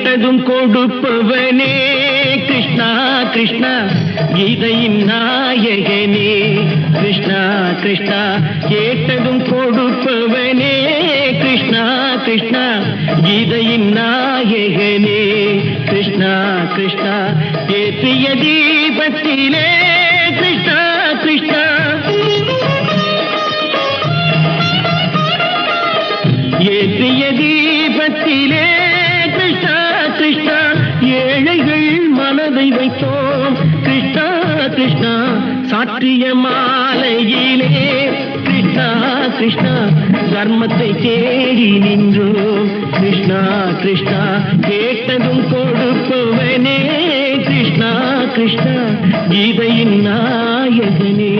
கேட்டதும் கொடுப்பவனே கிருஷ்ணா கிருஷ்ணா கீதையின் நாயகனே கிருஷ்ணா கிருஷ்ணா கேட்டதும் கொடுப்பவனே கிருஷ்ணா கிருஷ்ணா கீதையின் நாயகனே கிருஷ்ணா கிருஷ்ணா ஏற்றிய தீபத்திலே கிருஷ்ணா கிருஷ்ணா ஏற்றிய தீபத்திலே கிருஷ்ணா கிருஷ்ணா ஏழைகள் மனதை வைத்தோம் கிருஷ்ணா கிருஷ்ணா சாற்றிய மாலையிலே கிருஷ்ணா கிருஷ்ணா தர்மத்தை தேடி நின்றோம் கிருஷ்ணா கிருஷ்ணா கேட்டதும் கொடுப்பவனே கிருஷ்ணா கிருஷ்ணா கீதையின் நாயகனே